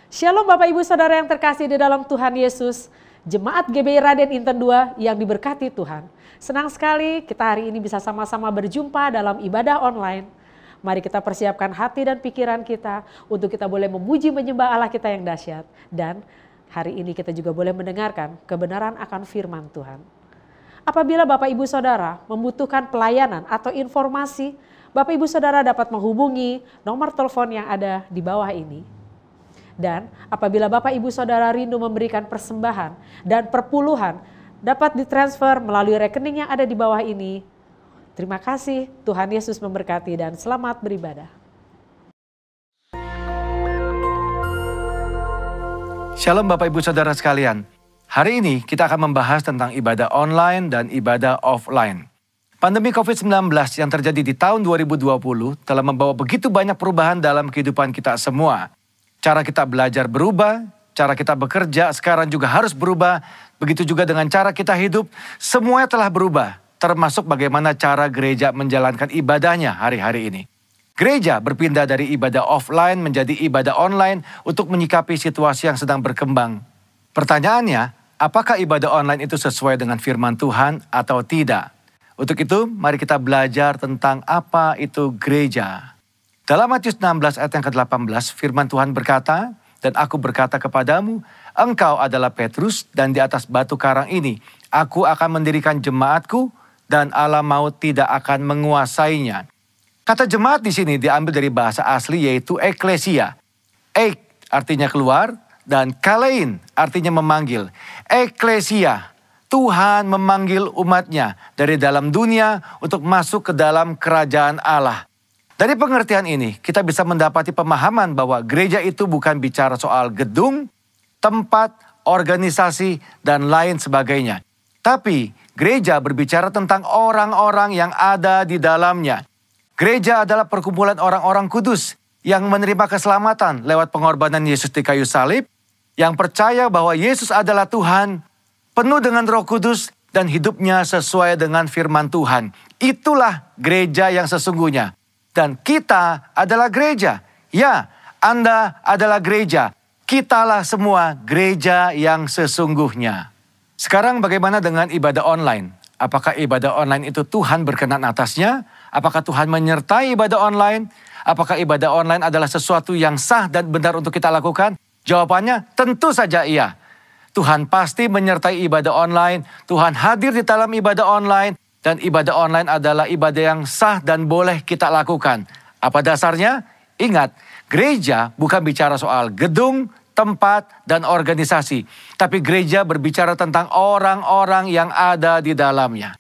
Shalom Bapak Ibu Saudara yang terkasih di dalam Tuhan Yesus. Jemaat GBI Raden Inten 2 yang diberkati Tuhan. Senang sekali kita hari ini bisa sama-sama berjumpa dalam ibadah online. Mari kita persiapkan hati dan pikiran kita untuk kita boleh memuji menyembah Allah kita yang dahsyat. Dan hari ini kita juga boleh mendengarkan kebenaran akan firman Tuhan. Apabila Bapak Ibu Saudara membutuhkan pelayanan atau informasi, Bapak Ibu Saudara dapat menghubungi nomor telepon yang ada di bawah ini. Dan apabila Bapak Ibu Saudara rindu memberikan persembahan dan perpuluhan dapat ditransfer melalui rekening yang ada di bawah ini. Terima kasih, Tuhan Yesus memberkati dan selamat beribadah. Shalom Bapak Ibu Saudara sekalian. Hari ini kita akan membahas tentang ibadah online dan ibadah offline. Pandemi COVID-19 yang terjadi di tahun 2020 telah membawa begitu banyak perubahan dalam kehidupan kita semua. Cara kita belajar berubah, cara kita bekerja sekarang juga harus berubah. Begitu juga dengan cara kita hidup, semuanya telah berubah. Termasuk bagaimana cara gereja menjalankan ibadahnya hari-hari ini. Gereja berpindah dari ibadah offline menjadi ibadah online untuk menyikapi situasi yang sedang berkembang. Pertanyaannya, apakah ibadah online itu sesuai dengan firman Tuhan atau tidak? Untuk itu, mari kita belajar tentang apa itu gereja. Dalam Matius 16 ayat yang ke-18, firman Tuhan berkata, "Dan aku berkata kepadamu, engkau adalah Petrus, dan di atas batu karang ini, aku akan mendirikan jemaatku, dan alam maut tidak akan menguasainya." Kata jemaat di sini diambil dari bahasa asli yaitu eklesia. Ek artinya keluar, dan kalein artinya memanggil. Eklesia, Tuhan memanggil umatnya dari dalam dunia untuk masuk ke dalam kerajaan Allah. Dari pengertian ini, kita bisa mendapati pemahaman bahwa gereja itu bukan bicara soal gedung, tempat, organisasi, dan lain sebagainya. Tapi, gereja berbicara tentang orang-orang yang ada di dalamnya. Gereja adalah perkumpulan orang-orang kudus yang menerima keselamatan lewat pengorbanan Yesus di kayu salib, yang percaya bahwa Yesus adalah Tuhan, penuh dengan Roh Kudus, dan hidupnya sesuai dengan firman Tuhan. Itulah gereja yang sesungguhnya. Dan kita adalah gereja. Ya, Anda adalah gereja. Kitalah semua gereja yang sesungguhnya. Sekarang bagaimana dengan ibadah online? Apakah ibadah online itu Tuhan berkenan atasnya? Apakah Tuhan menyertai ibadah online? Apakah ibadah online adalah sesuatu yang sah dan benar untuk kita lakukan? Jawabannya tentu saja iya. Tuhan pasti menyertai ibadah online. Tuhan hadir di dalam ibadah online. Dan ibadah online adalah ibadah yang sah dan boleh kita lakukan. Apa dasarnya? Ingat, gereja bukan bicara soal gedung, tempat, dan organisasi. Tapi gereja berbicara tentang orang-orang yang ada di dalamnya.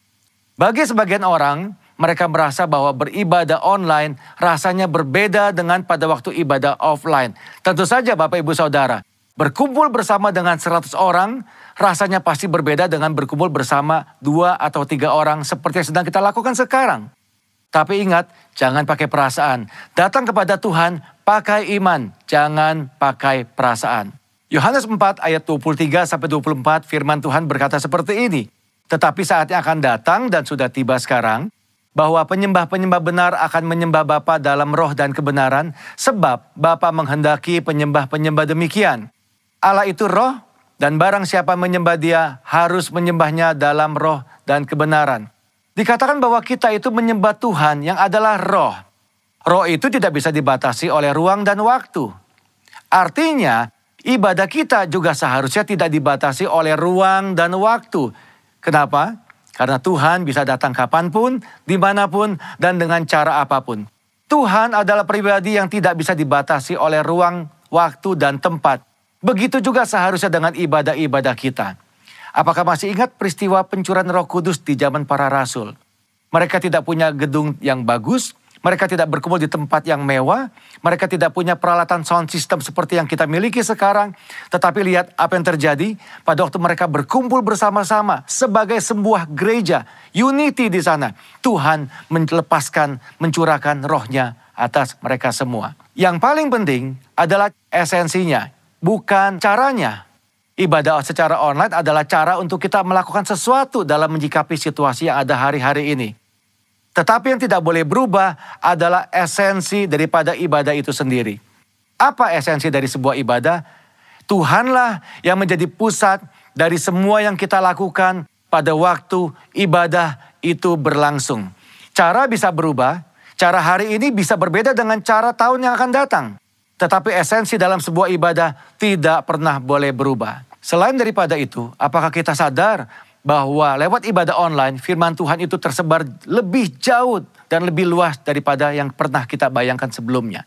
Bagi sebagian orang, mereka merasa bahwa beribadah online rasanya berbeda dengan pada waktu ibadah offline. Tentu saja Bapak Ibu Saudara, berkumpul bersama dengan 100 orang, rasanya pasti berbeda dengan berkumpul bersama 2 atau 3 orang seperti yang sedang kita lakukan sekarang. Tapi ingat, jangan pakai perasaan. Datang kepada Tuhan, pakai iman, jangan pakai perasaan. Yohanes 4 ayat 23-24 firman Tuhan berkata seperti ini. Tetapi saatnya akan datang dan sudah tiba sekarang, bahwa penyembah-penyembah benar akan menyembah Bapa dalam roh dan kebenaran, sebab Bapa menghendaki penyembah-penyembah demikian. Allah itu roh, dan barang siapa menyembah Dia harus menyembahnya dalam roh dan kebenaran. Dikatakan bahwa kita itu menyembah Tuhan yang adalah roh. Roh itu tidak bisa dibatasi oleh ruang dan waktu. Artinya, ibadah kita juga seharusnya tidak dibatasi oleh ruang dan waktu. Kenapa? Karena Tuhan bisa datang kapanpun, dimanapun, dan dengan cara apapun. Tuhan adalah pribadi yang tidak bisa dibatasi oleh ruang, waktu, dan tempat. Begitu juga seharusnya dengan ibadah-ibadah kita. Apakah masih ingat peristiwa pencurahan Roh Kudus di zaman para rasul? Mereka tidak punya gedung yang bagus, mereka tidak berkumpul di tempat yang mewah, mereka tidak punya peralatan sound system seperti yang kita miliki sekarang. Tetapi lihat apa yang terjadi pada waktu mereka berkumpul bersama-sama sebagai sebuah gereja, unity di sana. Tuhan melepaskan, mencurahkan rohnya atas mereka semua. Yang paling penting adalah esensinya. Bukan caranya. Ibadah secara online adalah cara untuk kita melakukan sesuatu dalam menyikapi situasi yang ada hari-hari ini. Tetapi yang tidak boleh berubah adalah esensi daripada ibadah itu sendiri. Apa esensi dari sebuah ibadah? Tuhanlah yang menjadi pusat dari semua yang kita lakukan pada waktu ibadah itu berlangsung. Cara bisa berubah, cara hari ini bisa berbeda dengan cara tahun yang akan datang. Tetapi esensi dalam sebuah ibadah tidak pernah boleh berubah. Selain daripada itu, apakah kita sadar bahwa lewat ibadah online, firman Tuhan itu tersebar lebih jauh dan lebih luas daripada yang pernah kita bayangkan sebelumnya.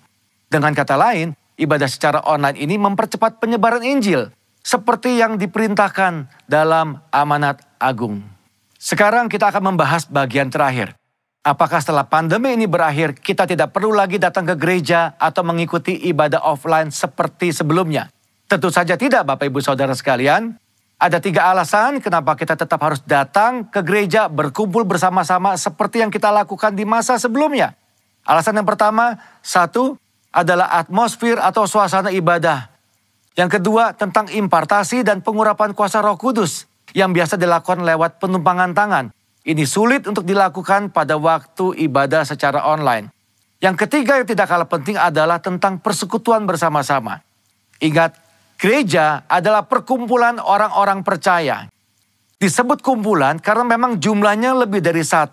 Dengan kata lain, ibadah secara online ini mempercepat penyebaran Injil, seperti yang diperintahkan dalam amanat agung. Sekarang kita akan membahas bagian terakhir. Apakah setelah pandemi ini berakhir, kita tidak perlu lagi datang ke gereja atau mengikuti ibadah offline seperti sebelumnya? Tentu saja tidak, Bapak Ibu Saudara sekalian. Ada 3 alasan kenapa kita tetap harus datang ke gereja berkumpul bersama-sama seperti yang kita lakukan di masa sebelumnya. Alasan yang pertama, 1, adalah atmosfer atau suasana ibadah. Yang kedua, tentang impartasi dan pengurapan kuasa Roh Kudus yang biasa dilakukan lewat penumpangan tangan. Ini sulit untuk dilakukan pada waktu ibadah secara online. Yang ketiga yang tidak kalah penting adalah tentang persekutuan bersama-sama. Ingat, gereja adalah perkumpulan orang-orang percaya. Disebut kumpulan karena memang jumlahnya lebih dari 1.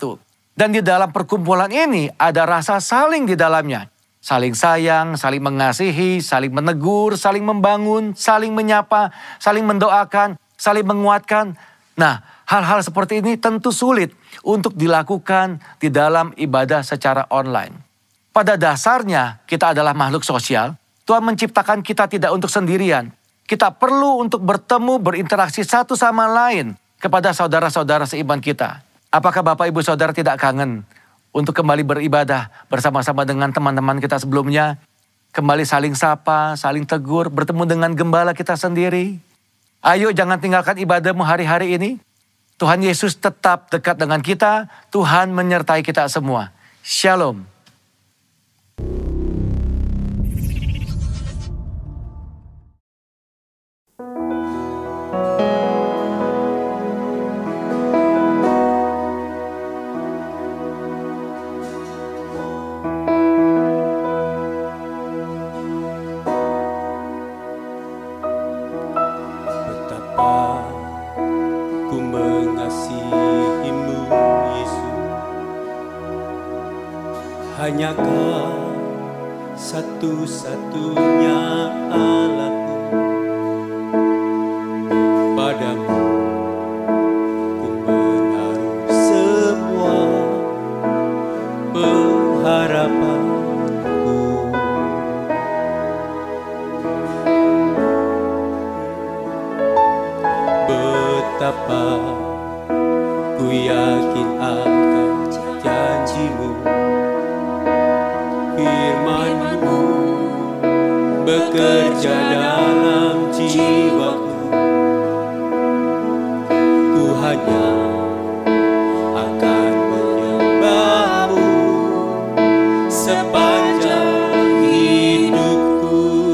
Dan di dalam perkumpulan ini ada rasa saling di dalamnya. Saling sayang, saling mengasihi, saling menegur, saling membangun, saling menyapa, saling mendoakan, saling menguatkan. Nah, hal-hal seperti ini tentu sulit untuk dilakukan di dalam ibadah secara online. Pada dasarnya kita adalah makhluk sosial. Tuhan menciptakan kita tidak untuk sendirian. Kita perlu untuk bertemu, berinteraksi satu sama lain kepada saudara-saudara seiman kita. Apakah Bapak Ibu Saudara tidak kangen untuk kembali beribadah bersama-sama dengan teman-teman kita sebelumnya? Kembali saling sapa, saling tegur, bertemu dengan gembala kita sendiri. Ayo jangan tinggalkan ibadahmu hari-hari ini. Tuhan Yesus tetap dekat dengan kita. Tuhan menyertai kita semua. Shalom. Hanyakah satu-satunya Allahku, padamu ku menaruh semua pengharapanku. Betapa ku yakin akan janjimu, firman-Mu bekerja dalam jiwaku. Ku hanya akan menyembah-Mu sepanjang hidupku.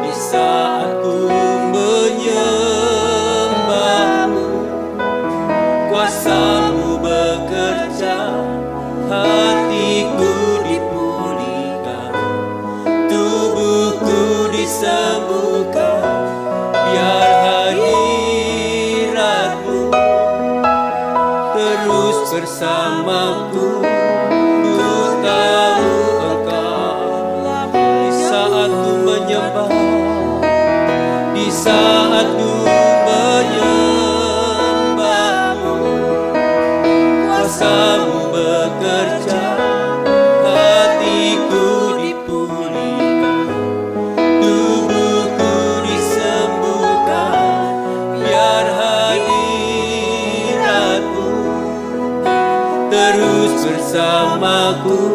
Di saat ku menyembah-Mu, kuasa-Mu bekerja, hatiku dipulihkan, tubuhku disembuhkan, biar hadirat-Mu terus bersamaku. Ku tahu Engkau di saat ku menyembah, di saat ku menyembah-Mu, kuasa-Mu bekerja, hatiku dipulihkan, tubuhku disembuhkan, biar hadirat-Mu terus bersamaku.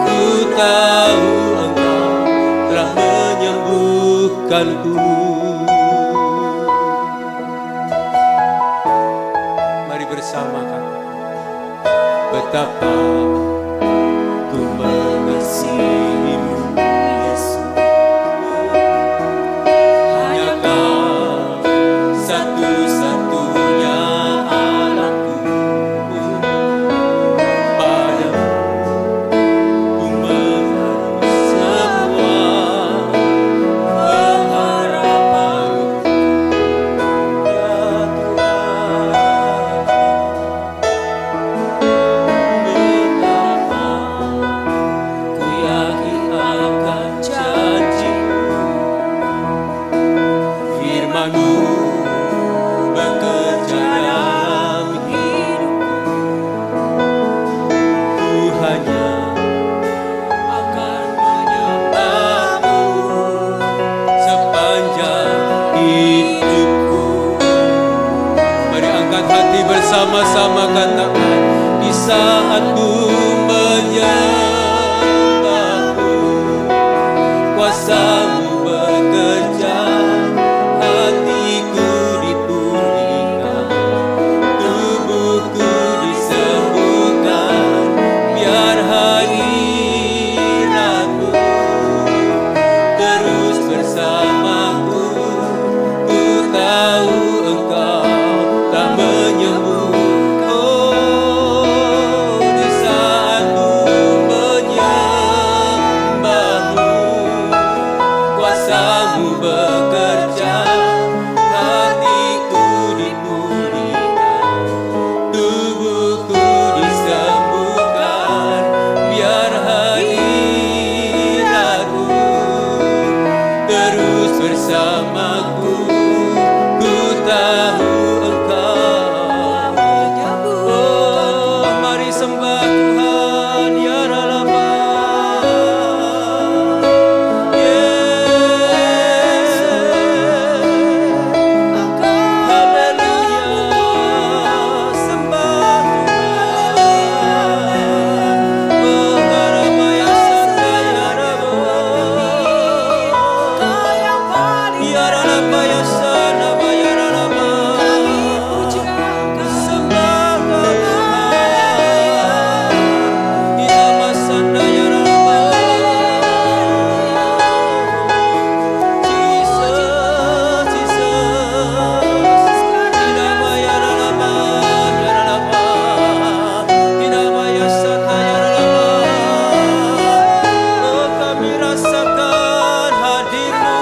Ku tahu Engkau telah menyembuhkanku. Mari bersama kami. Betapa ku mengasihi-Mu, Yesus. Hanyakah satu-satunya Allahku, padamu saat ku menyembahmu, kuasa-Mu bekerja, hatiku dipulihkan, tubuhku disembuhkan, biar hadirat-Mu terus bersamaku. Ku tahu Engkau tak menyembuhkan. Oh, di saat ku menyembahmu, kuasa-Mu bekerja, hatiku dipulihkan, tubuhku disembuhkan, biar hadirat-Mu terus bersamaku. Ku tahu Engkau menyembuhkan. Oh, mari sembah Tuhan, ya Ralama. Haleluya, sembah Tuhan. Oh, Karabaya Santa ya Rama. Ya Ralabaya Sana Baya Ralama. Sembah Tuhan. Ya Masanda ya Ralama. Jesus, Jesus. Inabaya Ralama, ya Ralama. Inabaya Santa ya Ralama. Oh, kami rasakan hadir-Mu,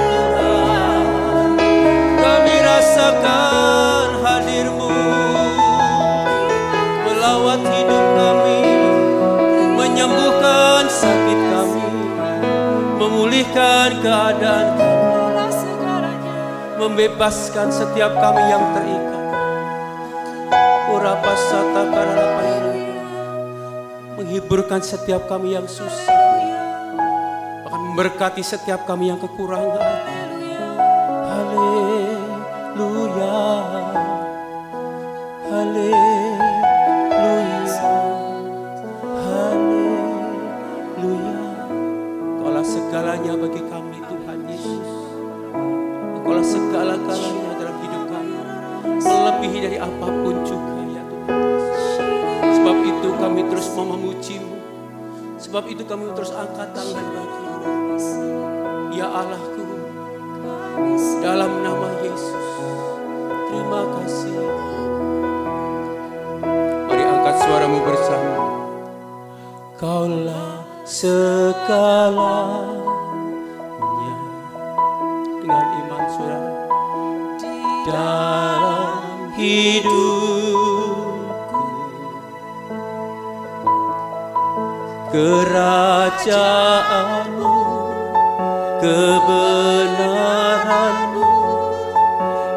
Tuhan. Kami rasakan hadir-Mu melawat hidup kami, menyembuhkan sakit kami, memulihkan keadaan kami, membebaskan setiap kami yang terikat. Urapasata kararapaya, menghiburkan setiap kami yang susah, bahkan memberkati setiap kami yang kekurangan. Haleluya, haleluya, haleluya. Engkaulah segalanya bagi kami, Tuhan Yesus. Engkaulah segala-galanya dalam hidup kami, melebihi dari apapun juga, ya Tuhan Yesus. Sebab itu kami terus mau memuji-Mu. Sebab itu kami terus angkat tangan bagi-Mu. Ya Allahku, dalam nama Yesus, terima kasih. Mari angkat suaramu bersama. Kaulah segalanya. Dengan iman saudara, dalam hidupku, kerajaan-Mu, kebenaran-Mu,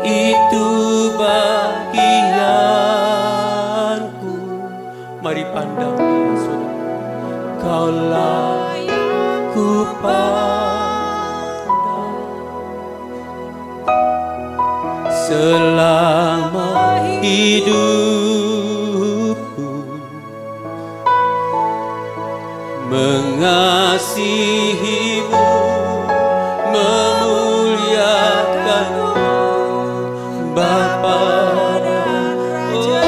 itu bagianku. Mari pandang Dia, saudara. Kaulah ku pandang selama hidupku, mengasihi-Mu, memuliakan-Mu, Bapa dan Raja.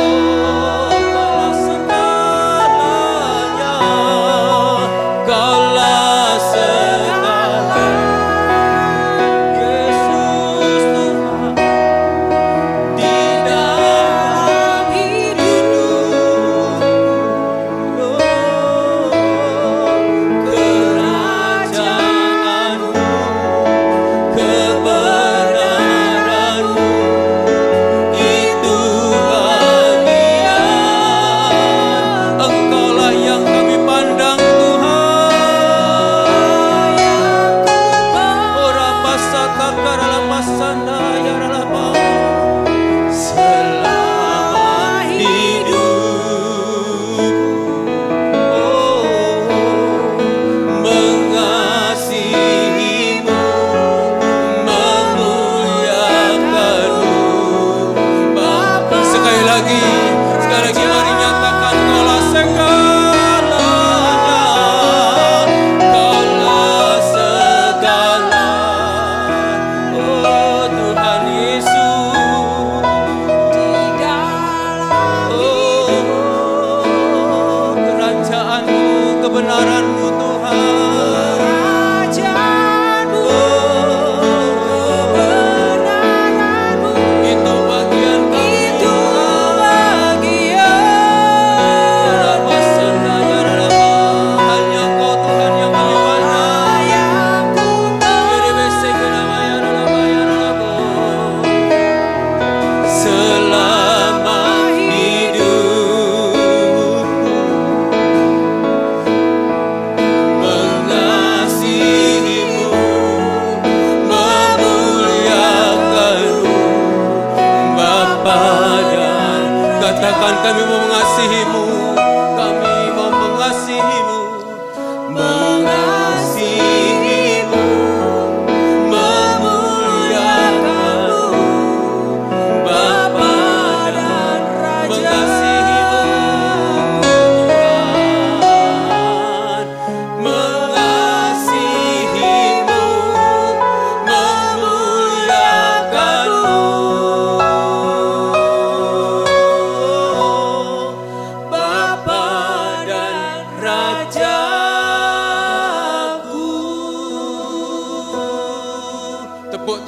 Kaulah segalanya, Kaulah segalanya, Yesus Tuhan. Di dalam hidupku, kerajaan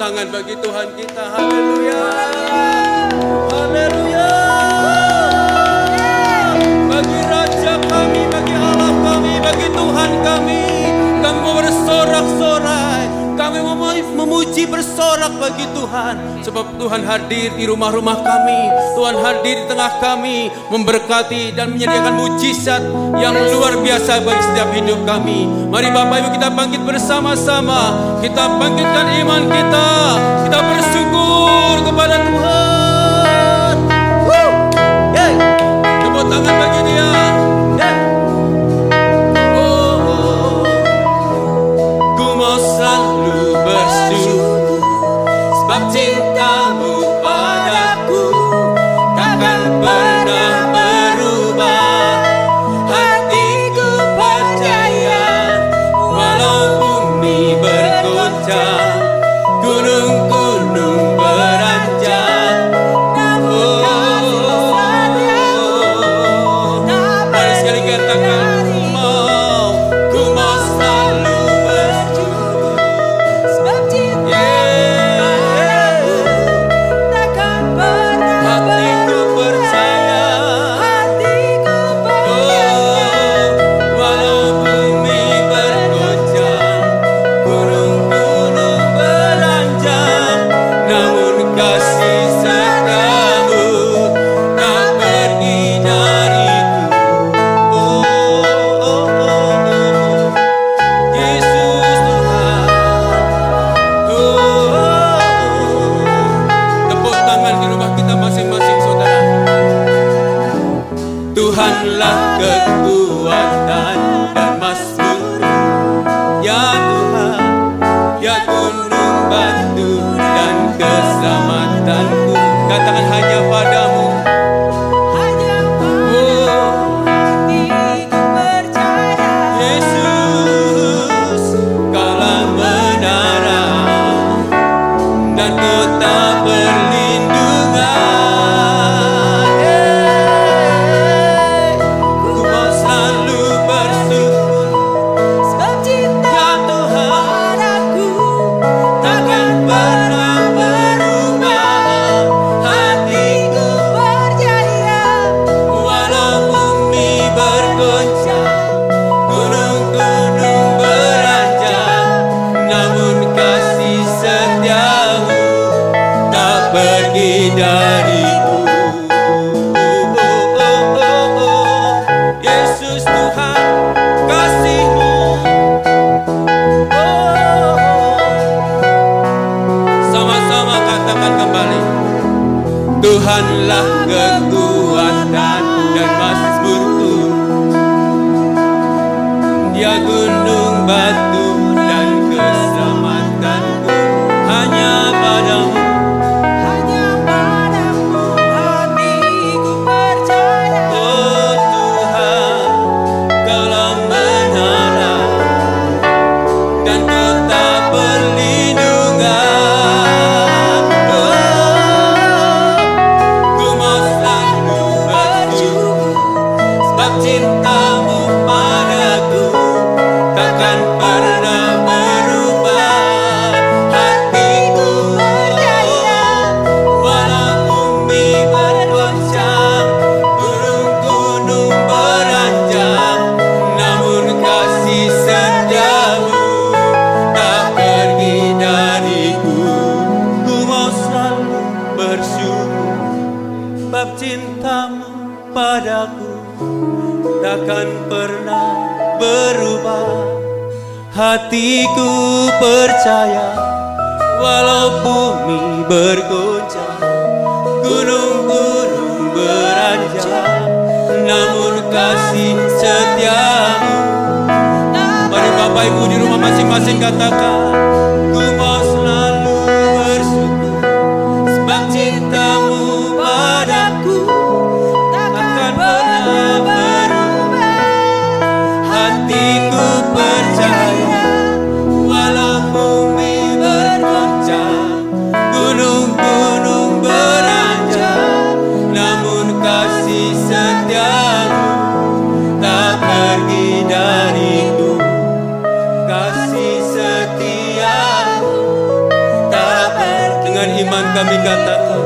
tangan bagi Tuhan kita. Haleluya. Haleluya. Bagi Raja kami, bagi Allah kami, bagi Tuhan kami. Kami mau bersorak-sorai. Kami mau memuji bersorak bagi Tuhan. Sebab Tuhan hadir di rumah-rumah kami. Tuhan hadir di tengah kami. Memberkati dan menyediakan mujizat yang luar biasa bagi setiap hidup kami. Mari Bapak Ibu kita bangkit bersama-sama. Kita bangkitkan iman kita. Kita bersyukur kepada Tuhan. Tepuk tangan bagi Dia. Ku mau selalu bersyukur sebab cintamu padaku takkan pernah berubah. Hatiku percaya walau bumi bergoncang, gunung-gunung beranjak, mari sekali katakan ku mau selalu bersyukur sebab cintamu takkan pernah hatiku percaya walau bumi bergoncang, gunung-gunung beranjak, namun kasih setiamu tak pergi dariku. Yesus Tuhan. Tepuk tangan di rumah kita masing-masing, saudara. Tuhanlah kekuatan dan mazmur, ya Tuhan, ya gunung batu dan keselamatanku. Katakan hanya padamu. Yesus, Kaulah menara dan kota perlindungan. Ku mau selalu bersyukur sebab cinta Tuhan padaku takkan pernah berubah. Hatiku percaya walau bumi bergoncang, gunung-gunung beranjak, namun kasih setiamu tak pergi dariku. Yesus Tuhan, kasih-Mu. Sama-sama katakan kembali. Tuhanlah kekuatan dan mazmurku, Dia gunung batu dan keselamatanku. Hanya padamu hatiku percaya. Oh Tuhan, Kaulah menara dan kota perlindungan. Ku mau selalu bersyukur sebab cintamu padaku takkan pernah berubah. Hatiku percaya walau bumi bergoncang, gunung-gunung beranjak, namun kasih setiamu tak pergi dariku. Ku mau selalu bersyukur sebab cintamu padaku takkan pernah berubah. Hatiku percaya walau bumi bergoncang, gunung-gunung beranjak, namun kasih setiamu. Mari Bapak Ibu di rumah masing-masing katakan, ku mau selalu bersyukur sebab cintamu padaku takkan pernah berubah. Hatiku percaya walau bumi bergoncang, gunung-gunung beranjak, namun kasih setiamu tak pergi dariku. Kasih setia kami katakan,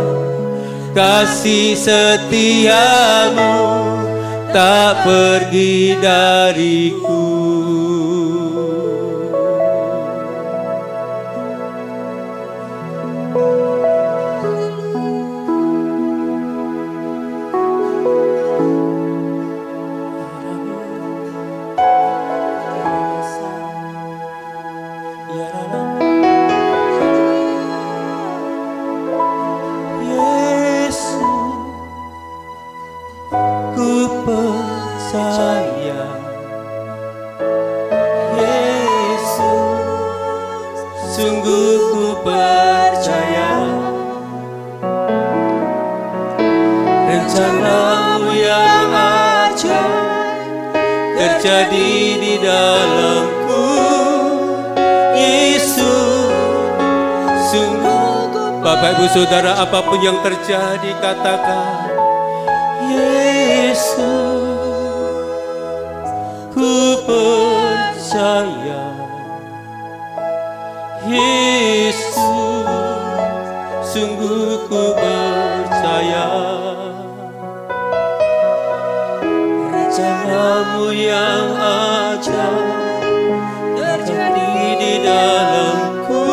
kasih setiamu tak pergi dariku. Rencanamu yang ajaib terjadi di dalamku, Yesus. Sungguh Bapak Ibu Saudara, apapun yang terjadi, katakan, Yesus, ku percaya. Yesus, sungguh ku percaya. Rencanamu yang ajaib terjadi di dalamku,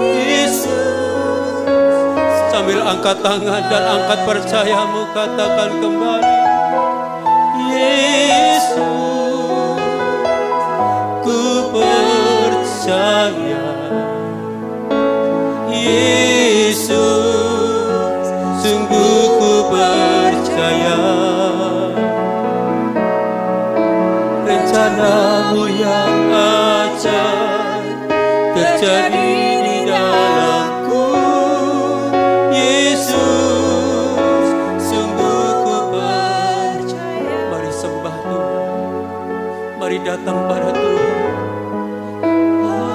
Yesus. sambil angkat tangan dan angkat percayamu, katakan kembali, Yesus, ku percaya. Yesus, sungguh ku percaya. Rencanamu yang ajaib terjadi di dalamku, Yesus, sungguh ku percaya. mari sembah Tuhan, mari datang pada Tuhan.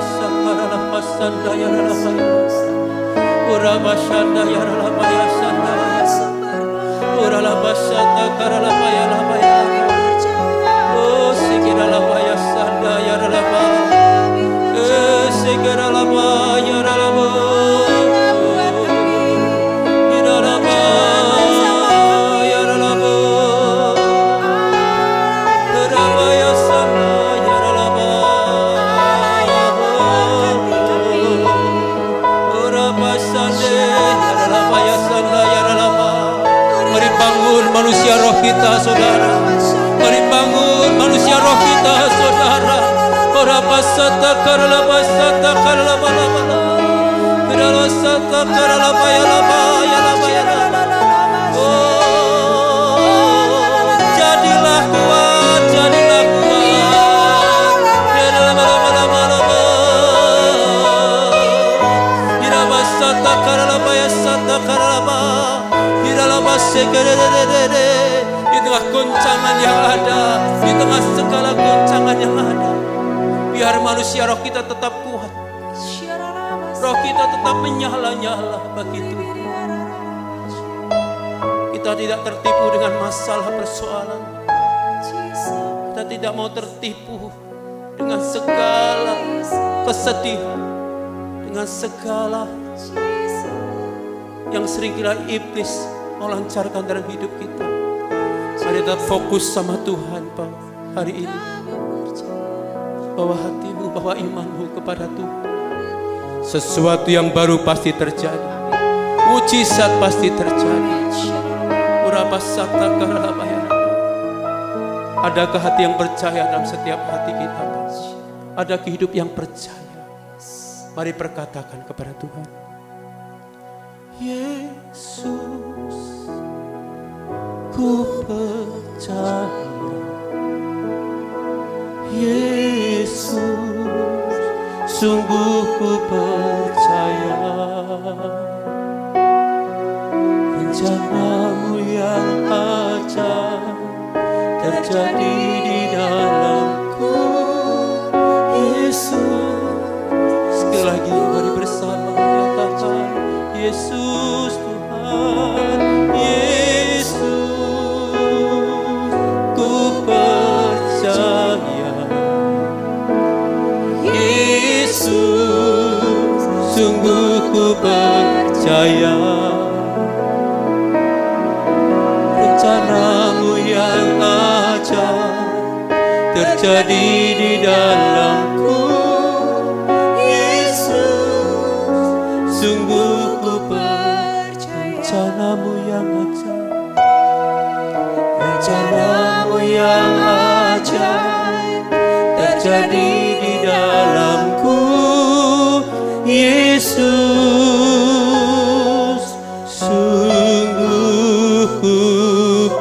Sakaralah pasanda ya ralah, ora basanda ya ralah ya sanda, ora la basanda karalah ya la ya. Oh segera la ya sanda ya ralah, segera la ya ralah. Manusia roh kita, saudara. Mari bangun manusia roh kita, saudara. Ora pasata karala pasata karala bala bala. Karala sata karala baya la baya la baya la. Oh, jadilah kuat, jadilah kuat. Karala bala bala bala bala. Ira pasata karala baya sata karala bala. Di tengah goncangan yang ada, di tengah segala goncangan yang ada, biar manusia roh kita tetap kuat, roh kita tetap menyala-nyala bagi Tuhan. Kita tidak tertipu dengan masalah persoalan, kita tidak mau tertipu dengan segala kesedihan, dengan segala yang seringkali iblis melancarkan dalam hidup kita. Mari kita fokus sama Tuhan, Pak, hari ini. Bawa hatimu, bawa imanmu kepada Tuhan. Sesuatu yang baru pasti terjadi, mujizat pasti terjadi. Adakah hati yang percaya dalam setiap hati kita, Pak? Ada hidup yang percaya. Mari perkatakan kepada Tuhan, Yesus, ku percaya. Yesus, sungguh ku percaya. Rencanamu yang ajaib terjadi di dalamku, Yesus. sekali lagi mari bersama nyatakan, Yesus Tuhan, Yesus, ku percaya. Yesus, sungguh ku percaya. terjadi di dalamku. Yesus, sungguh ku percaya rencanamu yang ajaib, rencanamu yang ajaib terjadi di dalamku. Yesus, sungguh ku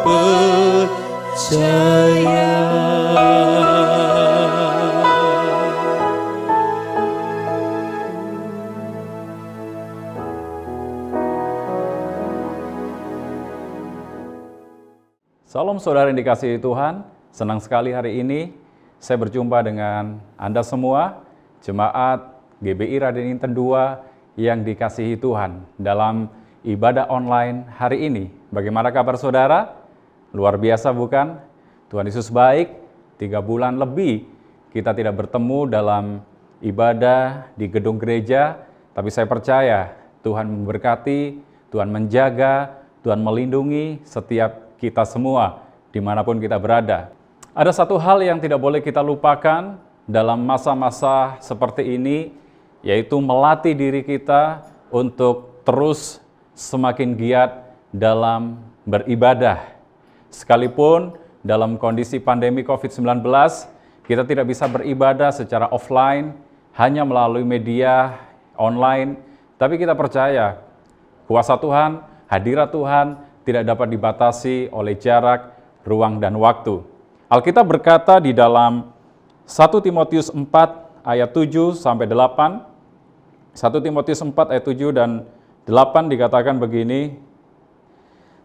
percaya. Salam saudara yang dikasihi Tuhan, senang sekali hari ini saya berjumpa dengan Anda semua, jemaat GBI Raden Inten II yang dikasihi Tuhan dalam ibadah online hari ini. Bagaimana kabar saudara? Luar biasa bukan? Tuhan Yesus baik, 3 bulan lebih kita tidak bertemu dalam ibadah di gedung gereja, tapi saya percaya Tuhan memberkati, Tuhan menjaga, Tuhan melindungi setiap kita semua, dimanapun kita berada. Ada satu hal yang tidak boleh kita lupakan dalam masa-masa seperti ini, yaitu melatih diri kita untuk terus semakin giat dalam beribadah. Sekalipun dalam kondisi pandemi COVID-19, kita tidak bisa beribadah secara offline, hanya melalui media online, tapi kita percaya kuasa Tuhan, hadirat Tuhan, tidak dapat dibatasi oleh jarak, ruang, dan waktu. Alkitab berkata di dalam 1 Timotius 4 ayat 7 sampai 8, 1 Timotius 4 ayat 7 dan 8 dikatakan begini,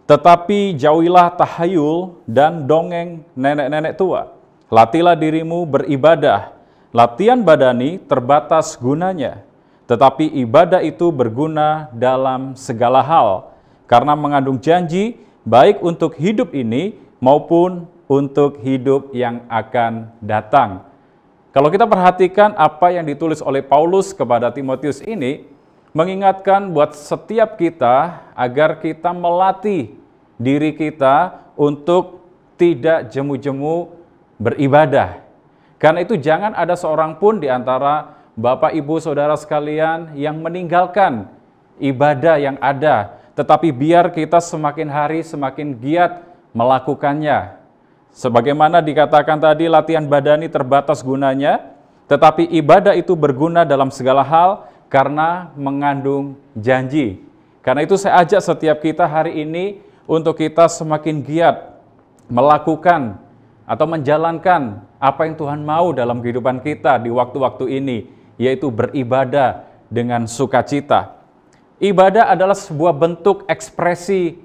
tetapi jauhilah tahayul dan dongeng nenek-nenek tua. Latihlah dirimu beribadah. Latihan badani terbatas gunanya, tetapi ibadah itu berguna dalam segala hal, karena mengandung janji baik untuk hidup ini maupun untuk hidup yang akan datang. Kalau kita perhatikan apa yang ditulis oleh Paulus kepada Timotius ini, mengingatkan buat setiap kita agar kita melatih diri kita untuk tidak jemu-jemu beribadah. Karena itu jangan ada seorang pun di antara Bapak, Ibu, Saudara sekalian yang meninggalkan ibadah yang ada, tetapi biar kita semakin hari semakin giat melakukannya. Sebagaimana dikatakan tadi, latihan badani terbatas gunanya, tetapi ibadah itu berguna dalam segala hal karena mengandung janji. Karena itu saya ajak setiap kita hari ini untuk kita semakin giat melakukan atau menjalankan apa yang Tuhan mau dalam kehidupan kita di waktu-waktu ini, yaitu beribadah dengan sukacita. Ibadah adalah sebuah bentuk ekspresi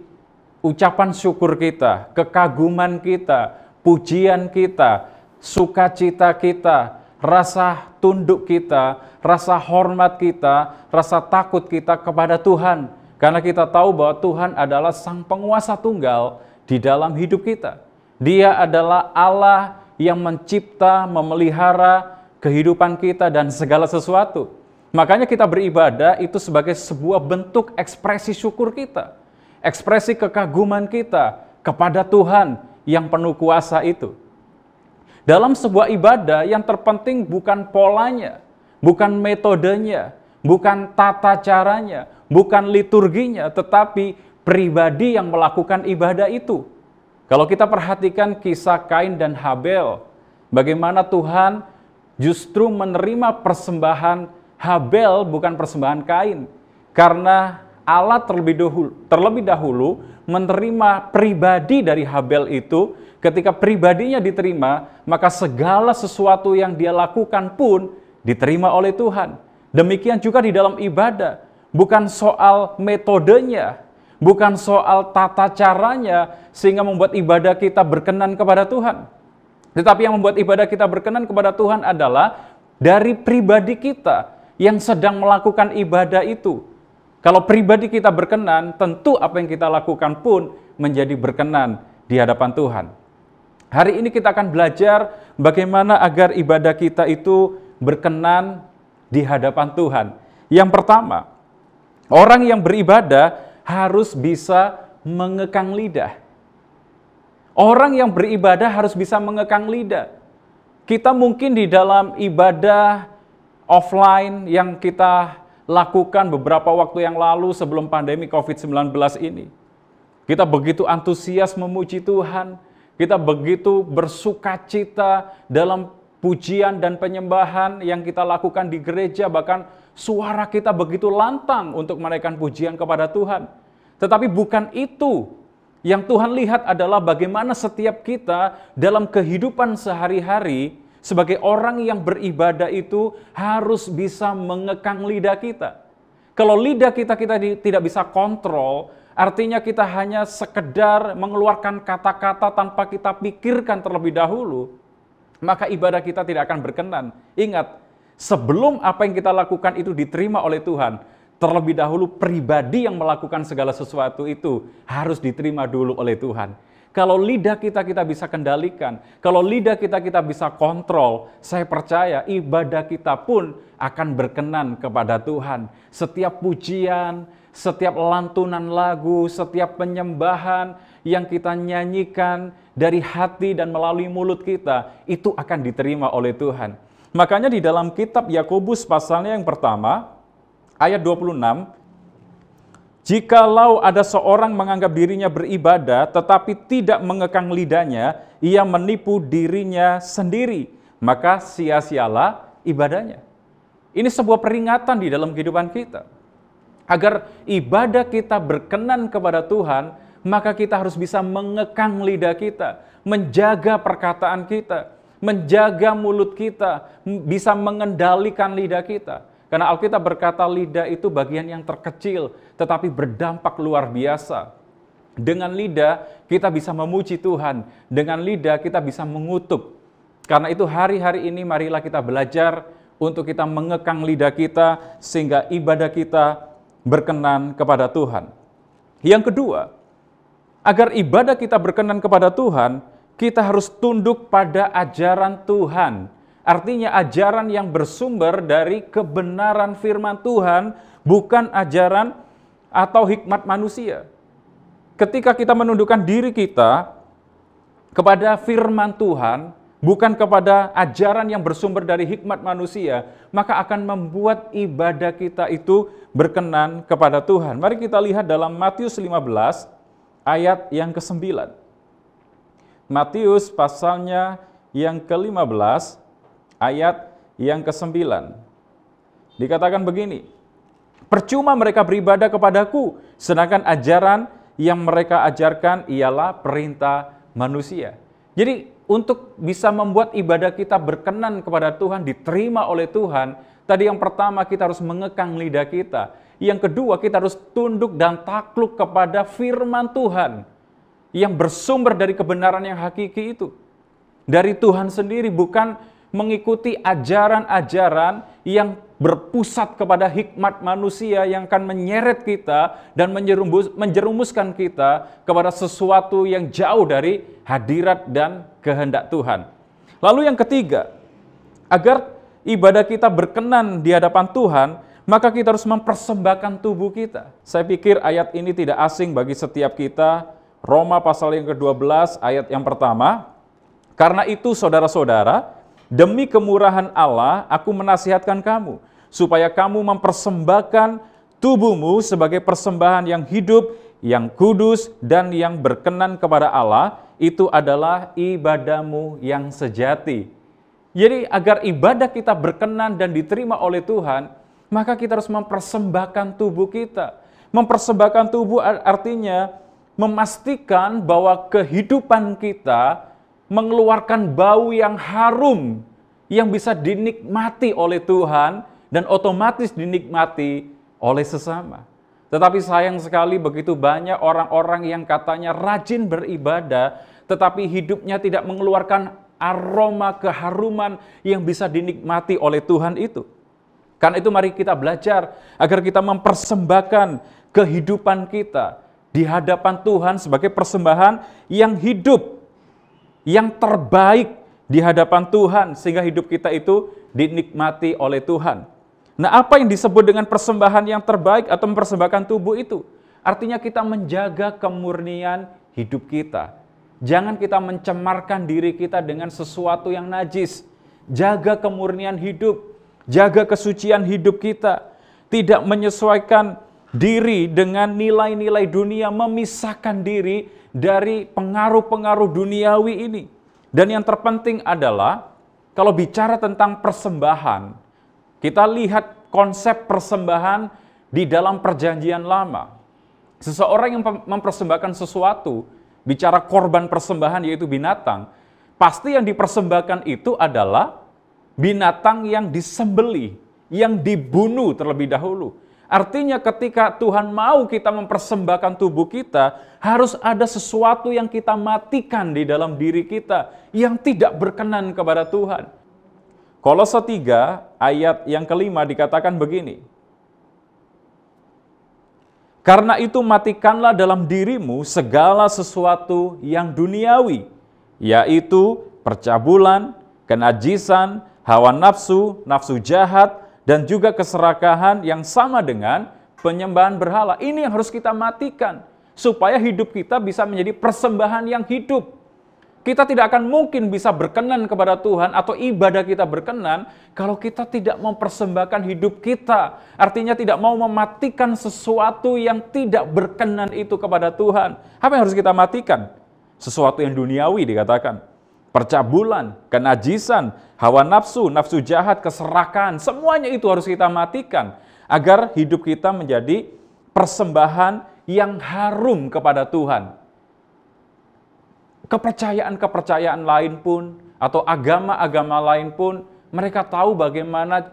ucapan syukur kita, kekaguman kita, pujian kita, sukacita kita, rasa tunduk kita, rasa hormat kita, rasa takut kita kepada Tuhan. Karena kita tahu bahwa Tuhan adalah Sang Penguasa Tunggal di dalam hidup kita. Dia adalah Allah yang mencipta, memelihara kehidupan kita dan segala sesuatu. Makanya kita beribadah itu sebagai sebuah bentuk ekspresi syukur kita, ekspresi kekaguman kita kepada Tuhan yang penuh kuasa itu. Dalam sebuah ibadah yang terpenting bukan polanya, bukan metodenya, bukan tata caranya, bukan liturginya, tetapi pribadi yang melakukan ibadah itu. Kalau kita perhatikan kisah Kain dan Habel, bagaimana Tuhan justru menerima persembahan Habel bukan persembahan Kain, karena Allah terlebih dahulu menerima pribadi dari Habel itu. Ketika pribadinya diterima, maka segala sesuatu yang dia lakukan pun diterima oleh Tuhan. Demikian juga di dalam ibadah, bukan soal metodenya, bukan soal tata caranya sehingga membuat ibadah kita berkenan kepada Tuhan. Tetapi yang membuat ibadah kita berkenan kepada Tuhan adalah dari pribadi kita yang sedang melakukan ibadah itu. Kalau pribadi kita berkenan, tentu apa yang kita lakukan pun menjadi berkenan di hadapan Tuhan. Hari ini kita akan belajar bagaimana agar ibadah kita itu berkenan di hadapan Tuhan. Yang pertama, orang yang beribadah harus bisa mengekang lidah. Orang yang beribadah harus bisa mengekang lidah. kita mungkin di dalam ibadah offline yang kita lakukan beberapa waktu yang lalu sebelum pandemi COVID-19 ini. Kita begitu antusias memuji Tuhan, kita begitu bersukacita dalam pujian dan penyembahan yang kita lakukan di gereja, bahkan suara kita begitu lantang untuk menaikkan pujian kepada Tuhan. Tetapi bukan itu yang Tuhan lihat adalah bagaimana setiap kita dalam kehidupan sehari-hari sebagai orang yang beribadah itu harus bisa mengekang lidah kita. Kalau lidah kita tidak bisa kontrol, artinya kita hanya sekedar mengeluarkan kata-kata tanpa kita pikirkan terlebih dahulu, maka ibadah kita tidak akan berkenan. Ingat, sebelum apa yang kita lakukan itu diterima oleh Tuhan, terlebih dahulu pribadi yang melakukan segala sesuatu itu harus diterima dulu oleh Tuhan. Kalau lidah kita bisa kendalikan, kalau lidah kita bisa kontrol, saya percaya ibadah kita pun akan berkenan kepada Tuhan. Setiap pujian, setiap lantunan lagu, setiap penyembahan yang kita nyanyikan dari hati dan melalui mulut kita, itu akan diterima oleh Tuhan. Makanya di dalam kitab Yakobus pasalnya yang pertama, ayat 26, jikalau ada seorang menganggap dirinya beribadah tetapi tidak mengekang lidahnya, ia menipu dirinya sendiri, maka sia-sialah ibadahnya. Ini sebuah peringatan di dalam kehidupan kita. Agar ibadah kita berkenan kepada Tuhan, maka kita harus bisa mengekang lidah kita, menjaga perkataan kita, menjaga mulut kita, bisa mengendalikan lidah kita. Karena Alkitab berkata lidah itu bagian yang terkecil, tetapi berdampak luar biasa. Dengan lidah kita bisa memuji Tuhan, dengan lidah kita bisa mengutuk. Karena itu hari-hari ini marilah kita belajar untuk kita mengekang lidah kita, sehingga ibadah kita berkenan kepada Tuhan. Yang kedua, agar ibadah kita berkenan kepada Tuhan, kita harus tunduk pada ajaran Tuhan. Artinya ajaran yang bersumber dari kebenaran firman Tuhan, bukan ajaran atau hikmat manusia. Ketika kita menundukkan diri kita kepada firman Tuhan, bukan kepada ajaran yang bersumber dari hikmat manusia, maka akan membuat ibadah kita itu berkenan kepada Tuhan. Mari kita lihat dalam Matius 15 ayat yang ke-9. Matius pasalnya yang ke-15 ayat yang ke-9. Dikatakan begini, percuma mereka beribadah kepadaku, sedangkan ajaran yang mereka ajarkan ialah perintah manusia. Jadi untuk bisa membuat ibadah kita berkenan kepada Tuhan, diterima oleh Tuhan, tadi yang pertama kita harus mengekang lidah kita. Yang kedua kita harus tunduk dan takluk kepada firman Tuhan yang bersumber dari kebenaran yang hakiki itu. Dari Tuhan sendiri, bukan mengikuti ajaran-ajaran yang berpusat kepada hikmat manusia yang akan menyeret kita dan menjerumuskan kita kepada sesuatu yang jauh dari hadirat dan kehendak Tuhan. Lalu yang ketiga, agar ibadah kita berkenan di hadapan Tuhan, maka kita harus mempersembahkan tubuh kita. Saya pikir ayat ini tidak asing bagi setiap kita. Roma pasal yang ke-12 ayat yang pertama, karena itu saudara-saudara, demi kemurahan Allah, aku menasihatkan kamu, supaya kamu mempersembahkan tubuhmu sebagai persembahan yang hidup, yang kudus, dan yang berkenan kepada Allah, itu adalah ibadahmu yang sejati. Jadi agar ibadah kita berkenan dan diterima oleh Tuhan, maka kita harus mempersembahkan tubuh kita. Mempersembahkan tubuh artinya memastikan bahwa kehidupan kita mengeluarkan bau yang harum, yang bisa dinikmati oleh Tuhan, dan otomatis dinikmati oleh sesama. Tetapi sayang sekali begitu banyak orang-orang yang katanya rajin beribadah, tetapi hidupnya tidak mengeluarkan aroma keharuman yang bisa dinikmati oleh Tuhan itu. Karena itu mari kita belajar agar kita mempersembahkan kehidupan kita di hadapan Tuhan sebagai persembahan yang hidup, yang terbaik di hadapan Tuhan, sehingga hidup kita itu dinikmati oleh Tuhan. Nah, apa yang disebut dengan persembahan yang terbaik atau mempersembahkan tubuh itu? Artinya kita menjaga kemurnian hidup kita. Jangan kita mencemarkan diri kita dengan sesuatu yang najis. jaga kemurnian hidup, jaga kesucian hidup kita, tidak menyesuaikan diri dengan nilai-nilai dunia, memisahkan diri dari pengaruh-pengaruh duniawi ini. Dan yang terpenting adalah, kalau bicara tentang persembahan, kita lihat konsep persembahan di dalam perjanjian lama. Seseorang yang mempersembahkan sesuatu, bicara korban persembahan yaitu binatang, pasti yang dipersembahkan itu adalah binatang yang disembelih, yang dibunuh terlebih dahulu. Artinya ketika Tuhan mau kita mempersembahkan tubuh kita, harus ada sesuatu yang kita matikan di dalam diri kita, yang tidak berkenan kepada Tuhan. Kolose 3 ayat yang kelima dikatakan begini, karena itu matikanlah dalam dirimu segala sesuatu yang duniawi, yaitu percabulan, kenajisan, hawa nafsu, nafsu jahat, dan juga keserakahan yang sama dengan penyembahan berhala. Ini yang harus kita matikan, supaya hidup kita bisa menjadi persembahan yang hidup. Kita tidak akan mungkin bisa berkenan kepada Tuhan atau ibadah kita berkenan kalau kita tidak mempersembahkan hidup kita. Artinya tidak mau mematikan sesuatu yang tidak berkenan itu kepada Tuhan. Apa yang harus kita matikan? Sesuatu yang duniawi dikatakan. Percabulan, kenajisan, hawa nafsu, nafsu jahat, keserakahan, semuanya itu harus kita matikan agar hidup kita menjadi persembahan yang harum kepada Tuhan. Kepercayaan-kepercayaan lain pun atau agama-agama lain pun mereka tahu bagaimana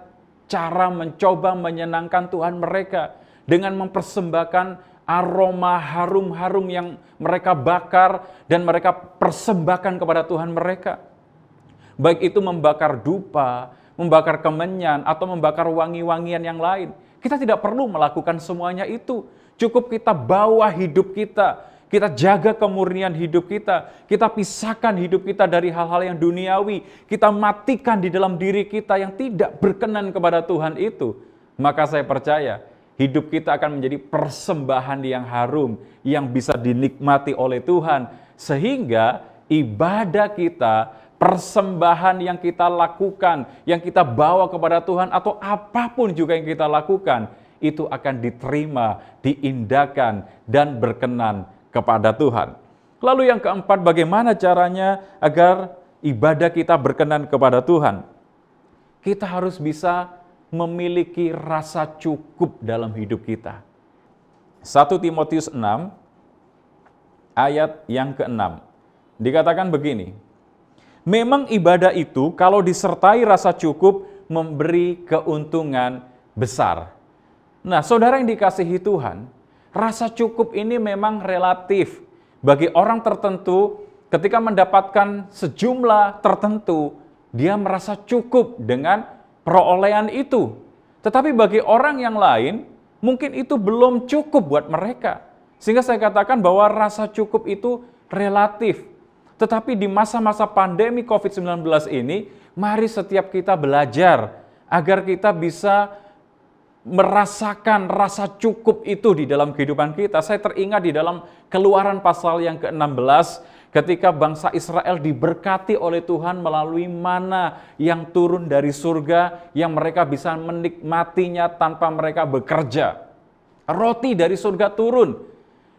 cara mencoba menyenangkan Tuhan mereka dengan mempersembahkan aroma harum-harum yang mereka bakar dan mereka persembahkan kepada Tuhan mereka. Baik itu membakar dupa, membakar kemenyan, atau membakar wangi-wangian yang lain. Kita tidak perlu melakukan semuanya itu. Cukup kita bawa hidup kita, kita jaga kemurnian hidup kita pisahkan hidup kita dari hal-hal yang duniawi, kita matikan di dalam diri kita yang tidak berkenan kepada Tuhan itu. Maka saya percaya, hidup kita akan menjadi persembahan yang harum, yang bisa dinikmati oleh Tuhan. Sehingga ibadah kita, persembahan yang kita lakukan, yang kita bawa kepada Tuhan, atau apapun juga yang kita lakukan, itu akan diterima, diindahkan, dan berkenan kepada Tuhan. Lalu yang keempat, bagaimana caranya agar ibadah kita berkenan kepada Tuhan? Kita harus bisa memiliki rasa cukup dalam hidup kita. 1 Timotius 6 ayat yang ke-6 dikatakan begini, memang ibadah itu kalau disertai rasa cukup memberi keuntungan besar. Nah, saudara yang dikasihi Tuhan, rasa cukup ini memang relatif. Bagi orang tertentu, ketika mendapatkan sejumlah tertentu, dia merasa cukup dengan perolehan itu. Tetapi bagi orang yang lain, mungkin itu belum cukup buat mereka. Sehingga saya katakan bahwa rasa cukup itu relatif. Tetapi di masa-masa pandemi COVID-19 ini, mari setiap kita belajar agar kita bisa merasakan rasa cukup itu di dalam kehidupan kita. Saya teringat di dalam Keluaran pasal yang ke-16, ketika bangsa Israel diberkati oleh Tuhan melalui mana yang turun dari surga, yang mereka bisa menikmatinya tanpa mereka bekerja. Roti dari surga turun.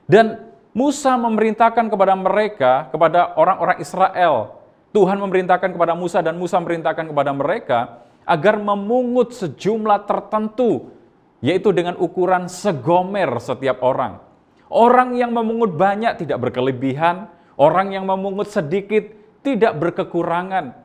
Dan Musa memerintahkan kepada mereka, kepada orang-orang Israel. Tuhan memerintahkan kepada Musa dan Musa memerintahkan kepada mereka agar memungut sejumlah tertentu, yaitu dengan ukuran segomer setiap orang. Orang yang memungut banyak tidak berkelebihan, orang yang memungut sedikit tidak berkekurangan.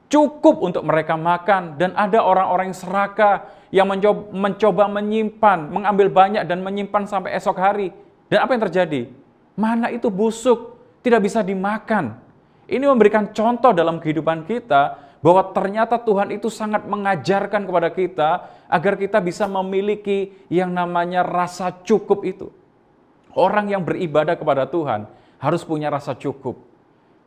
Cukup untuk mereka makan, dan ada orang-orang yang serakah yang mencoba menyimpan, mengambil banyak dan menyimpan sampai esok hari. Dan apa yang terjadi? Mana itu busuk, tidak bisa dimakan. Ini memberikan contoh dalam kehidupan kita bahwa ternyata Tuhan itu sangat mengajarkan kepada kita agar kita bisa memiliki yang namanya rasa cukup itu. Orang yang beribadah kepada Tuhan harus punya rasa cukup.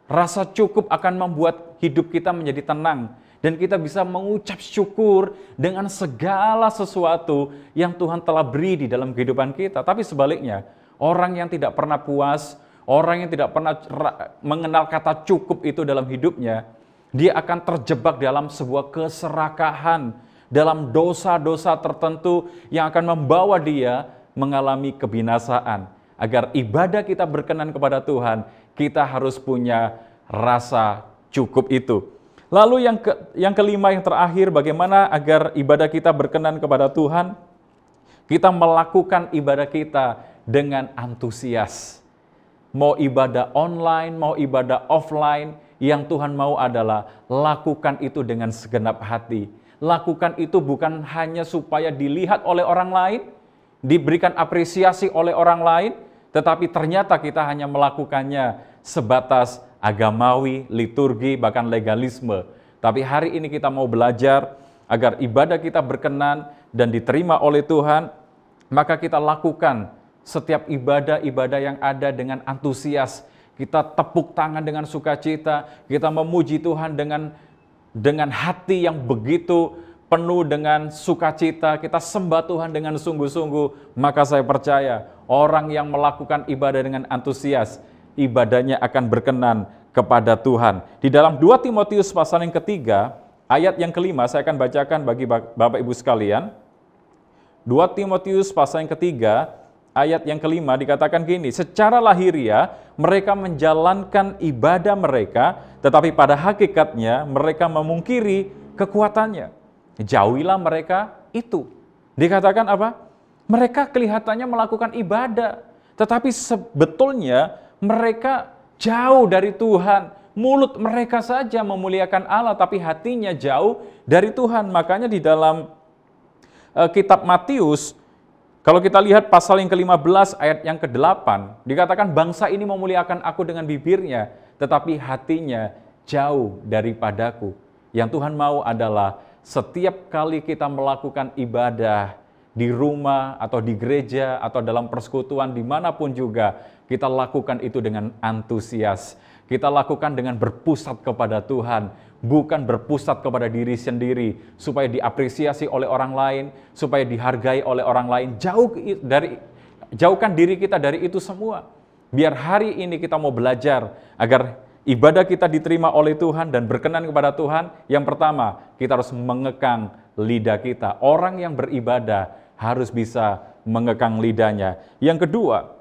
Rasa cukup akan membuat hidup kita menjadi tenang dan kita bisa mengucap syukur dengan segala sesuatu yang Tuhan telah beri di dalam kehidupan kita. Tapi sebaliknya, orang yang tidak pernah puas, orang yang tidak pernah mengenal kata cukup itu dalam hidupnya, Dia akan terjebak dalam sebuah keserakahan, dalam dosa-dosa tertentu yang akan membawa dia mengalami kebinasaan. Agar ibadah kita berkenan kepada Tuhan, kita harus punya rasa cukup itu. Lalu yang kelima, yang terakhir, bagaimana agar ibadah kita berkenan kepada Tuhan? Kita melakukan ibadah kita dengan antusias. Mau ibadah online, mau ibadah offline, yang Tuhan mau adalah lakukan itu dengan segenap hati. Lakukan itu bukan hanya supaya dilihat oleh orang lain, diberikan apresiasi oleh orang lain, tetapi ternyata kita hanya melakukannya sebatas agamawi, liturgi, bahkan legalisme. Tapi hari ini kita mau belajar agar ibadah kita berkenan dan diterima oleh Tuhan, maka kita lakukan setiap ibadah-ibadah yang ada dengan antusias. Kita tepuk tangan dengan sukacita, kita memuji Tuhan dengan hati yang begitu penuh dengan sukacita, kita sembah Tuhan dengan sungguh-sungguh. Maka saya percaya orang yang melakukan ibadah dengan antusias, ibadahnya akan berkenan kepada Tuhan. Di dalam 2 Timotius pasal yang ketiga, ayat yang kelima, saya akan bacakan bagi Bapak Ibu sekalian. 2 Timotius pasal yang ketiga, ayat yang kelima dikatakan gini, secara lahiriah mereka menjalankan ibadah mereka, tetapi pada hakikatnya mereka memungkiri kekuatannya. Jauhilah mereka itu. Dikatakan apa? Mereka kelihatannya melakukan ibadah, tetapi sebetulnya mereka jauh dari Tuhan. Mulut mereka saja memuliakan Allah, tapi hatinya jauh dari Tuhan. Makanya di dalam kitab Matius, kalau kita lihat pasal yang ke-15 ayat yang ke-8, dikatakan bangsa ini memuliakan aku dengan bibirnya, tetapi hatinya jauh daripadaku. Yang Tuhan mau adalah setiap kali kita melakukan ibadah di rumah atau di gereja atau dalam persekutuan dimanapun juga, kita lakukan itu dengan antusias. Kita lakukan dengan berpusat kepada Tuhan, bukan berpusat kepada diri sendiri, supaya diapresiasi oleh orang lain, supaya dihargai oleh orang lain. Jauhkan diri kita dari itu semua. Biar hari ini kita mau belajar agar ibadah kita diterima oleh Tuhan dan berkenan kepada Tuhan. Yang pertama, kita harus mengekang lidah kita. Orang yang beribadah harus bisa mengekang lidahnya. Yang kedua,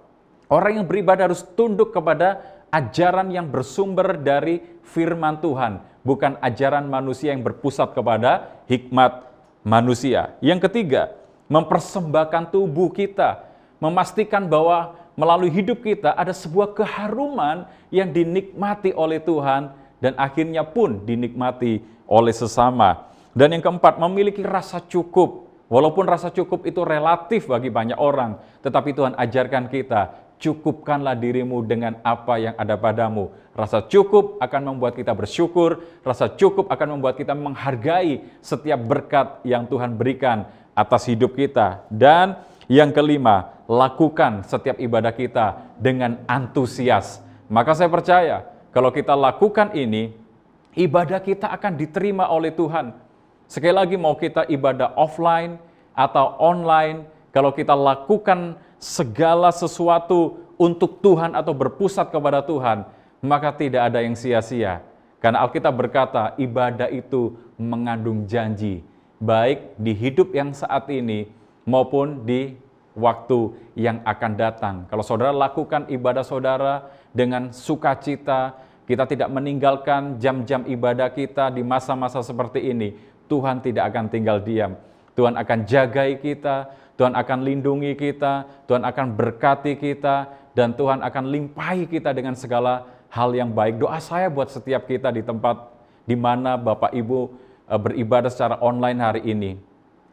orang yang beribadah harus tunduk kepada ajaran yang bersumber dari firman Tuhan, bukan ajaran manusia yang berpusat kepada hikmat manusia. Yang ketiga, mempersembahkan tubuh kita, memastikan bahwa melalui hidup kita ada sebuah keharuman yang dinikmati oleh Tuhan dan akhirnya pun dinikmati oleh sesama. Dan yang keempat, memiliki rasa cukup. Walaupun rasa cukup itu relatif bagi banyak orang, tetapi Tuhan ajarkan kita, cukupkanlah dirimu dengan apa yang ada padamu. Rasa cukup akan membuat kita bersyukur, rasa cukup akan membuat kita menghargai setiap berkat yang Tuhan berikan atas hidup kita. Dan yang kelima, lakukan setiap ibadah kita dengan antusias. Maka saya percaya, kalau kita lakukan ini, ibadah kita akan diterima oleh Tuhan. Sekali lagi, mau kita ibadah offline atau online, kalau kita lakukan segala sesuatu untuk Tuhan atau berpusat kepada Tuhan, maka tidak ada yang sia-sia. Karena Alkitab berkata, ibadah itu mengandung janji, baik di hidup yang saat ini maupun di waktu yang akan datang. Kalau saudara lakukan ibadah saudara dengan sukacita, kita tidak meninggalkan jam-jam ibadah kita di masa-masa seperti ini, Tuhan tidak akan tinggal diam. Tuhan akan jagai kita, Tuhan akan lindungi kita, Tuhan akan berkati kita, dan Tuhan akan limpahi kita dengan segala hal yang baik. Doa saya buat setiap kita di tempat di mana Bapak Ibu beribadah secara online hari ini.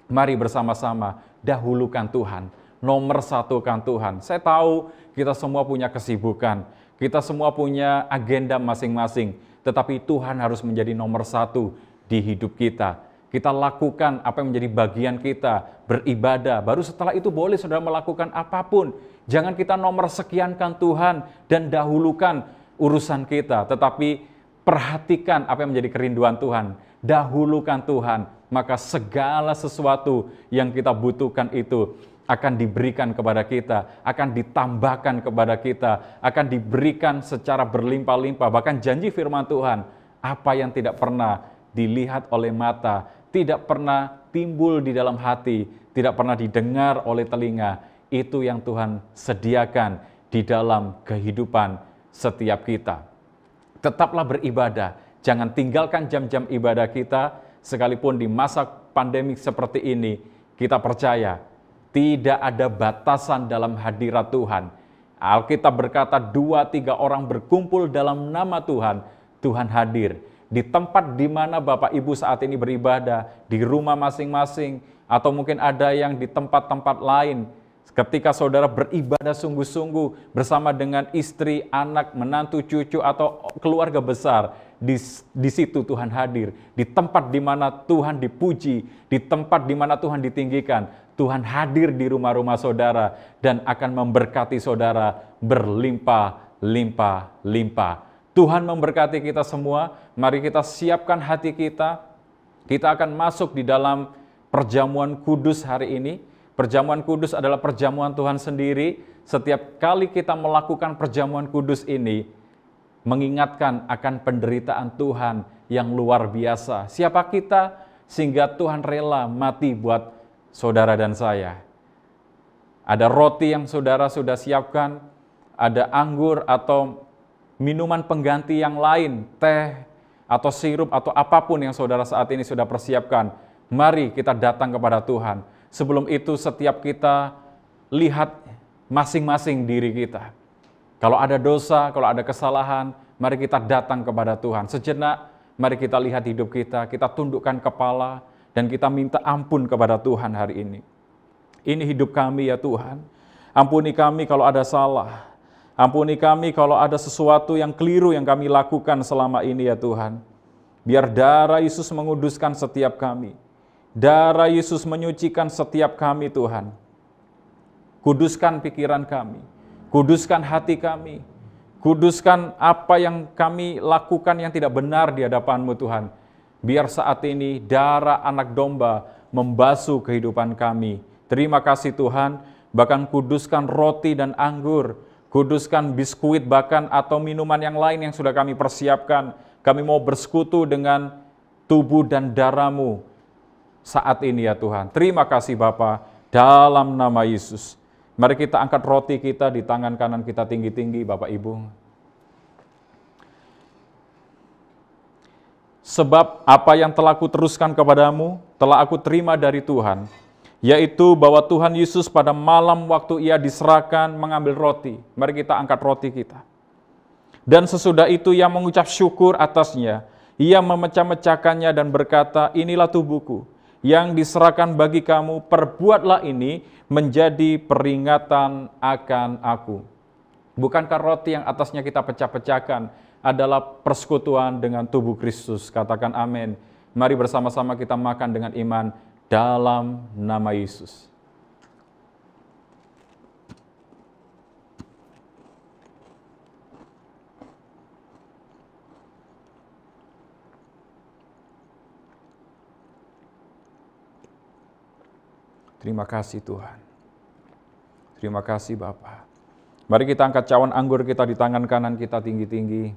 Mari bersama-sama dahulukan Tuhan, nomor satukan Tuhan. Saya tahu kita semua punya kesibukan, kita semua punya agenda masing-masing, tetapi Tuhan harus menjadi nomor satu di hidup kita. Kita lakukan apa yang menjadi bagian kita, beribadah. Baru setelah itu boleh saudara melakukan apapun. Jangan kita nomor sekiankan Tuhan dan dahulukan urusan kita. Tetapi perhatikan apa yang menjadi kerinduan Tuhan. Dahulukan Tuhan, maka segala sesuatu yang kita butuhkan itu akan diberikan kepada kita, akan ditambahkan kepada kita, akan diberikan secara berlimpah-limpah. Bahkan janji firman Tuhan, Apa yang tidak pernah dilihat oleh mata, tidak pernah timbul di dalam hati, tidak pernah didengar oleh telinga, itu yang Tuhan sediakan di dalam kehidupan setiap kita. Tetaplah beribadah, jangan tinggalkan jam-jam ibadah kita, sekalipun di masa pandemik seperti ini, kita percaya tidak ada batasan dalam hadirat Tuhan. Alkitab berkata 2-3 orang berkumpul dalam nama Tuhan, Tuhan hadir. Di tempat di mana Bapak Ibu saat ini beribadah, di rumah masing-masing, atau mungkin ada yang di tempat-tempat lain, ketika saudara beribadah sungguh-sungguh bersama dengan istri, anak, menantu, cucu, atau keluarga besar, di situ Tuhan hadir. Di tempat di mana Tuhan dipuji, di tempat di mana Tuhan ditinggikan, Tuhan hadir di rumah-rumah saudara dan akan memberkati saudara berlimpah-limpah. Tuhan memberkati kita semua. Mari kita siapkan hati kita. Kita akan masuk di dalam perjamuan kudus hari ini. Perjamuan kudus adalah perjamuan Tuhan sendiri. Setiap kali kita melakukan perjamuan kudus ini, mengingatkan akan penderitaan Tuhan yang luar biasa. Siapa kita sehingga Tuhan rela mati buat saudara dan saya. Ada roti yang saudara sudah siapkan, ada anggur atau minuman pengganti yang lain, teh atau sirup atau apapun yang saudara saat ini sudah persiapkan. Mari kita datang kepada Tuhan. Sebelum itu setiap kita lihat masing-masing diri kita. Kalau ada dosa, kalau ada kesalahan, mari kita datang kepada Tuhan. Sejenak, mari kita lihat hidup kita tundukkan kepala, dan kita minta ampun kepada Tuhan hari ini. Ini hidup kami ya Tuhan. Ampuni kami kalau ada salah. Ampuni kami kalau ada sesuatu yang keliru yang kami lakukan selama ini ya Tuhan. Biar darah Yesus menguduskan setiap kami. Darah Yesus menyucikan setiap kami Tuhan. Kuduskan pikiran kami. Kuduskan hati kami. Kuduskan apa yang kami lakukan yang tidak benar di hadapan-Mu Tuhan. Biar saat ini darah anak domba membasuh kehidupan kami. Terima kasih Tuhan. Bahkan kuduskan roti dan anggur. Kuduskan biskuit bahkan atau minuman yang lain yang sudah kami persiapkan. Kami mau bersekutu dengan tubuh dan darah-Mu saat ini ya Tuhan. Terima kasih Bapa, dalam nama Yesus. Mari kita angkat roti kita di tangan kanan kita tinggi-tinggi Bapak Ibu. Sebab apa yang telah kuteruskan kepadamu, telah aku terima dari Tuhan, yaitu bahwa Tuhan Yesus pada malam waktu ia diserahkan mengambil roti. Mari kita angkat roti kita. Dan sesudah itu ia mengucap syukur atasnya, ia memecah-mecahkannya dan berkata, inilah tubuhku yang diserahkan bagi kamu, perbuatlah ini menjadi peringatan akan aku. Bukankah roti yang atasnya kita pecah-pecahkan adalah persekutuan dengan tubuh Kristus? Katakan amin. Mari bersama-sama kita makan dengan iman dalam nama Yesus. Terima kasih Tuhan. Terima kasih Bapa. Mari kita angkat cawan anggur kita di tangan kanan kita tinggi-tinggi.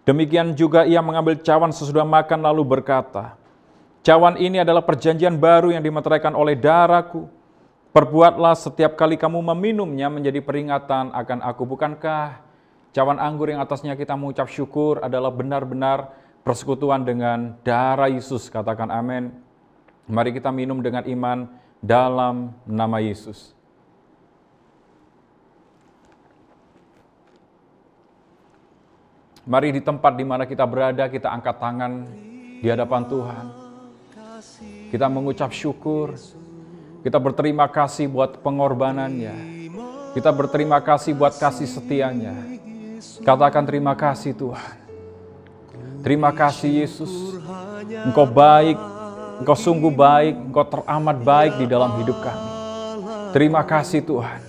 Demikian juga ia mengambil cawan sesudah makan lalu berkata, cawan ini adalah perjanjian baru yang dimeteraikan oleh darahku. Perbuatlah setiap kali kamu meminumnya menjadi peringatan akan aku. Bukankah cawan anggur yang atasnya kita mengucap syukur adalah benar-benar persekutuan dengan darah Yesus? Katakan amin. Mari kita minum dengan iman dalam nama Yesus. Mari di tempat di mana kita berada, kita angkat tangan di hadapan Tuhan. Kita mengucap syukur. Kita berterima kasih buat pengorbanannya. Kita berterima kasih buat kasih setianya. Katakan terima kasih Tuhan. Terima kasih Yesus. Engkau baik, Engkau sungguh baik, Engkau teramat baik di dalam hidup kami. Terima kasih Tuhan.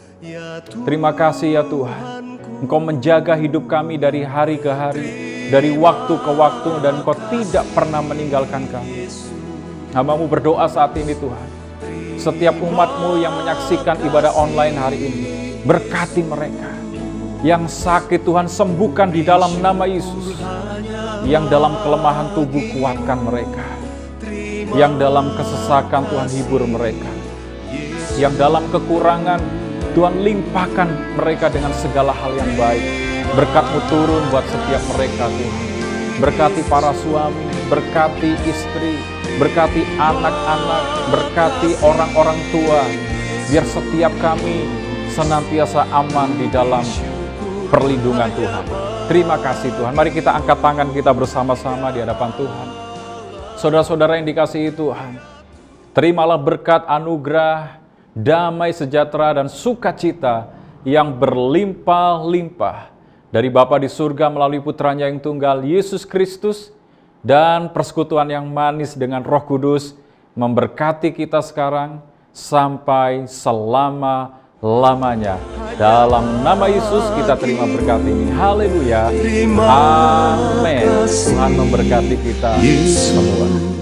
Terima kasih ya Tuhan. Engkau menjaga hidup kami dari hari ke hari, dari waktu ke waktu, dan Engkau tidak pernah meninggalkan kami. Hamba-Mu berdoa saat ini Tuhan. Setiap umat-Mu yang menyaksikan ibadah online hari ini, berkati mereka. Yang sakit Tuhan sembuhkan di dalam nama Yesus. Yang dalam kelemahan tubuh kuatkan mereka. Yang dalam kesesakan Tuhan hibur mereka. Yang dalam kekurangan Tuhan limpahkan mereka dengan segala hal yang baik. Berkat-Mu turun buat setiap mereka Tuhan. Berkati para suami, berkati istri, berkati anak-anak, berkati orang-orang tua. Biar setiap kami senantiasa aman di dalam perlindungan Tuhan. Terima kasih Tuhan. Mari kita angkat tangan kita bersama-sama di hadapan Tuhan. Saudara-saudara yang dikasihi Tuhan, terimalah berkat anugerah, damai sejahtera dan sukacita yang berlimpah-limpah dari Bapa di surga melalui Putranya yang tunggal, Yesus Kristus, dan persekutuan yang manis dengan Roh Kudus memberkati kita sekarang sampai selama-lamanya. Dalam nama Yesus kita terima berkat ini. Haleluya. Amin. Tuhan memberkati kita semua.